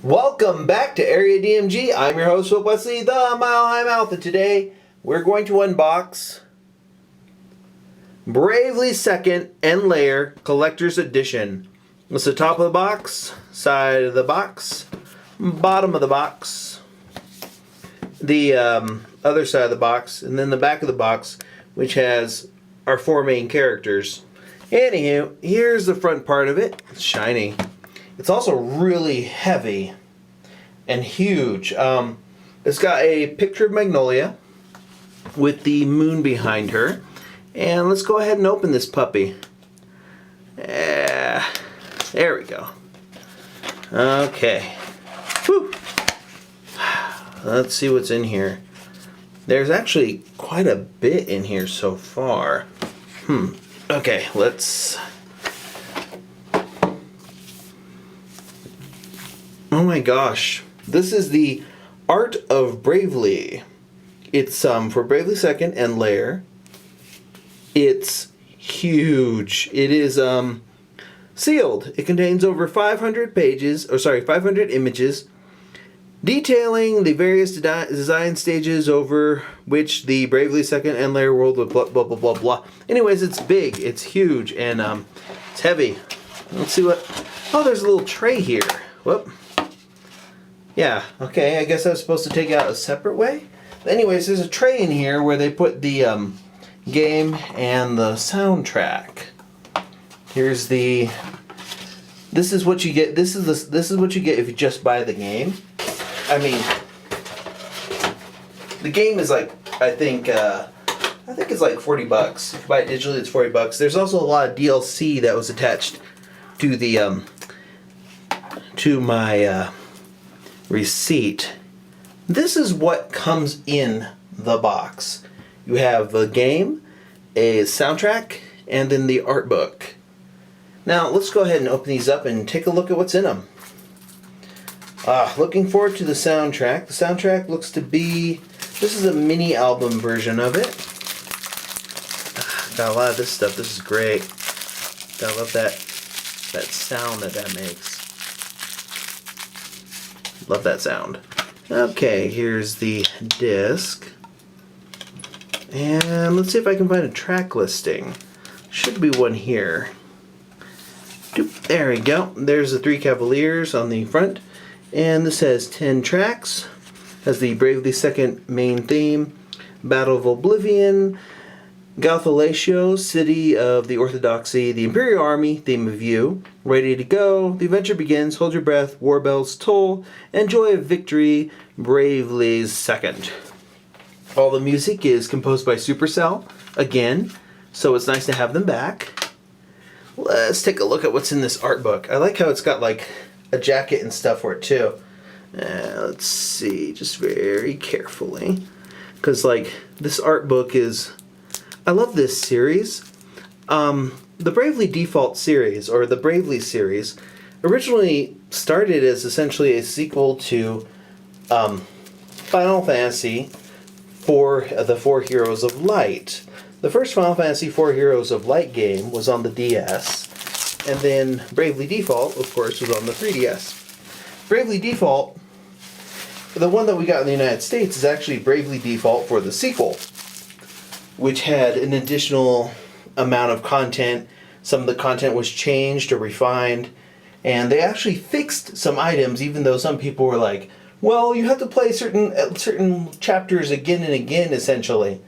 Welcome back to Area DMG. I'm your host, Phil Wesley, the Mile High Mouth, and today we're going to unbox Bravely Second and Layer Collector's Edition. It's the top of the box, side of the box, bottom of the box, the other side of the box, and then the back of the box, which has our four main characters. Anywho, here's the front part of it. It's shiny. It's also really heavy and huge. It's got a picture of Magnolia with the moon behind her. And let's go ahead and open this puppy. There we go. Okay. Whew. Let's see what's in here. There's actually quite a bit in here so far. Okay, let's... Oh my gosh. This is the Art of Bravely. It's for Bravely Second and Layer. It's huge. It is sealed. It contains over 500 images detailing the various design stages over which the Bravely Second and Layer world would blah blah blah blah blah. Anyways, it's big, it's huge, and it's heavy. Let's see what... Oh, there's a little tray here. Whoop. Yeah, okay, I guess I was supposed to take it out a separate way. But anyways, there's a tray in here where they put the game and the soundtrack. Here's the... This is what you get. This is what you get if you just buy the game. I mean, the game is like, I think it's like $40. If you buy it digitally, it's $40. There's also a lot of DLC that was attached to the to my receipt. This is what comes in the box. You have the game, a soundtrack, and then the art book. Now let's go ahead and open these up and take a look at what's in them. Looking forward to the soundtrack. The soundtrack looks to be... This is a mini album version of it. Got a lot of this stuff. This is great. I love that sound that makes. Love that sound. Okay, here's the disc. And let's see if I can find a track listing. Should be one here. There we go. There's the Three Cavaliers on the front. And this has 10 tracks. Has the Bravely Second main theme, Battle of Oblivion, Galthalatio, City of the Orthodoxy, the Imperial Army, Theme of You, Ready to Go, The Adventure Begins, Hold Your Breath, War Bells Toll, and Joy of Victory, Bravely Second. All the music is composed by Supercell, again, so it's nice to have them back. Let's take a look at what's in this art book. I like how it's got like a jacket and stuff for it too. Let's see, just very carefully. Because like, this art book is... I love this series. The Bravely Default series, or the Bravely series, originally started as essentially a sequel to Final Fantasy IV, the Four Heroes of Light. The first Final Fantasy IV Heroes of Light game was on the DS, and then Bravely Default, of course, was on the 3DS. Bravely Default, the one that we got in the United States, is actually Bravely Default for the sequel, which had an additional amount of content. Some of the content was changed or refined, and they actually fixed some items, even though some people were like, well, you have to play certain chapters again and again, essentially,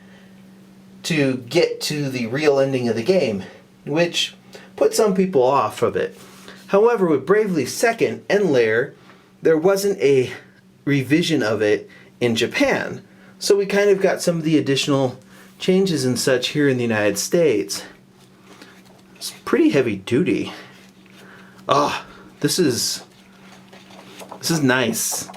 to get to the real ending of the game, which put some people off of it. However, with Bravely Second and Layer, there wasn't a revision of it in Japan, so we kind of got some of the additional changes and such here in the United States. It's pretty heavy duty. This is nice.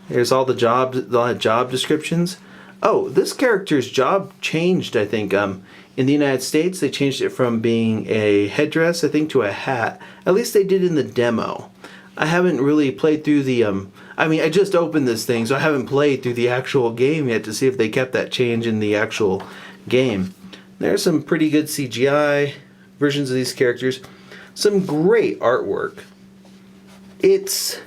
There's all the job descriptions. Oh, this character's job changed, I think. In the United States, they changed it from being a headdress, I think, to a hat. At least they did in the demo. I haven't really played through the I just opened this thing, so I haven't played through the actual game yet to see if they kept that change in the actual game. There's some pretty good CGI versions of these characters. Some great artwork. It's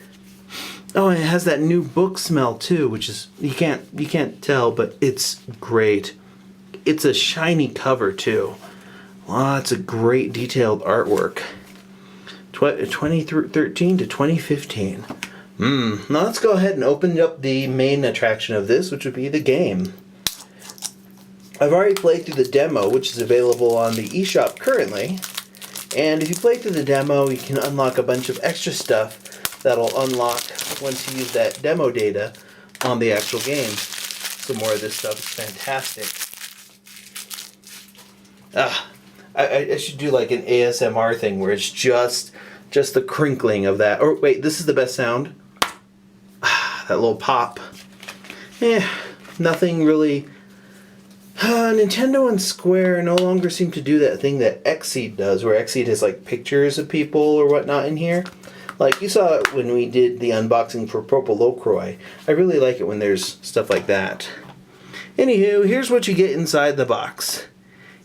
Oh, and it has that new book smell too, which is you can't tell, but it's great. It's a shiny cover too. Lots of great detailed artwork. 2013 to 2015. Now let's go ahead and open up the main attraction of this, which would be the game. I've already played through the demo, which is available on the eShop currently. And if you play through the demo, you can unlock a bunch of extra stuff that'll unlock once you use that demo data on the actual game. Some more of this stuff is fantastic. I should do like an ASMR thing where it's just the crinkling of that. Or wait, this is the best sound. That little pop. Nothing really. Nintendo and Square no longer seem to do that thing that Xseed does, where Xseed has like pictures of people or whatnot in here. Like you saw it when we did the unboxing for Purple Locroix. I really like it when there's stuff like that. Anywho, here's what you get inside the box.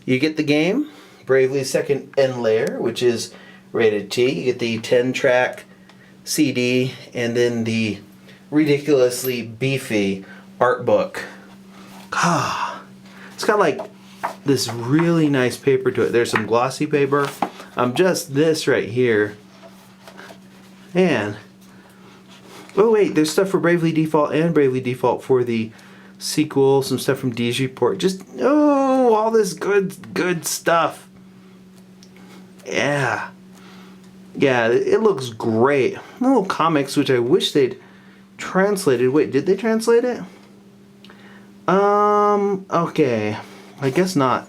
You get the game, Bravely's second end layer, which is rated T. You get the 10-track CD, and then the ridiculously beefy art book. It's got like this really nice paper to it. There's some glossy paper. Just this right here. And oh wait, there's stuff for Bravely Default and Bravely Default for the sequel. Some stuff from D's Report. Just all this good stuff. Yeah, it looks great. Little comics, which I wish they'd translated. Wait, did they translate it? Okay, I guess not.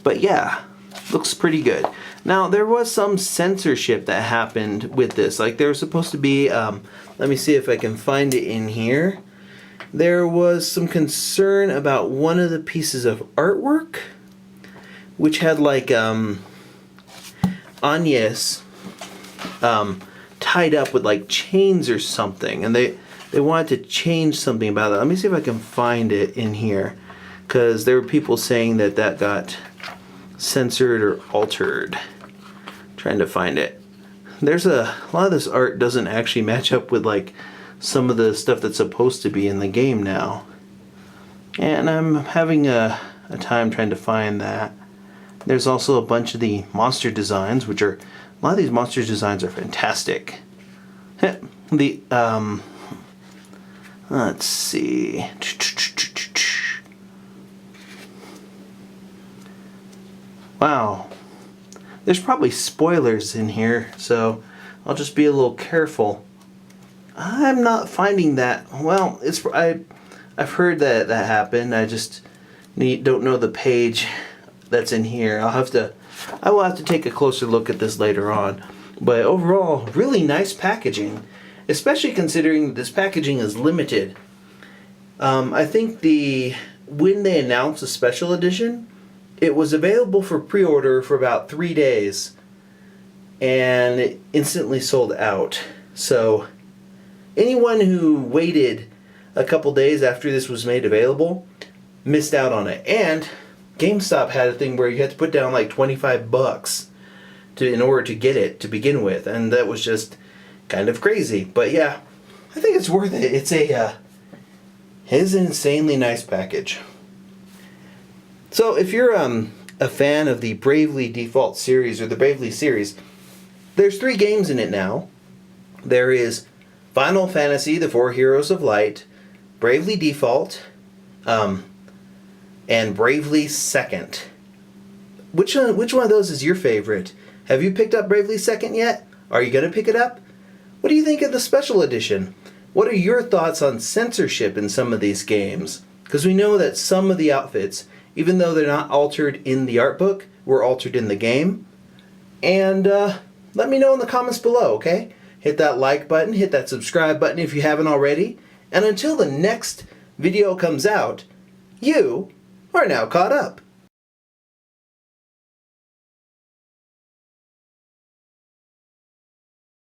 But yeah, looks pretty good. Now, there was some censorship that happened with this. Like, there was supposed to be, let me see if I can find it in here. There was some concern about one of the pieces of artwork, which had like, Agnes, tied up with like chains or something. And they wanted to change something about that. Let me see if I can find it in here. Because there were people saying that got censored or altered. Trying to find it. There's a lot of this art doesn't actually match up with like some of the stuff that's supposed to be in the game now. And I'm having a time trying to find that. There's also a bunch of the monster designs, which are, a lot of these monster designs are fantastic. Let's see. Wow. There's probably spoilers in here, so I'll just be a little careful. I'm not finding that. Well, I've heard that happened. I just don't know the page that's in here. I will have to take a closer look at this later on. But overall, really nice packaging, especially considering this packaging is limited. I think when they announced the special edition, it was available for pre-order for about 3 days, and it instantly sold out. So anyone who waited a couple days after this was made available missed out on it. And GameStop had a thing where you had to put down like $25 in order to get it to begin with, and that was just kind of crazy. But yeah, I think it's worth it. It's an insanely nice package. So if you're a fan of the Bravely Default series or the Bravely series, there's 3 games in it now. There is Final Fantasy: The Four Heroes of Light, Bravely Default, and Bravely Second. Which one of those is your favorite? Have you picked up Bravely Second yet? Are you going to pick it up? What do you think of the special edition? What are your thoughts on censorship in some of these games? Because we know that some of the outfits, even though they're not altered in the art book, were altered in the game. And let me know in the comments below, okay? Hit that like button, hit that subscribe button if you haven't already. And until the next video comes out, you are now caught up.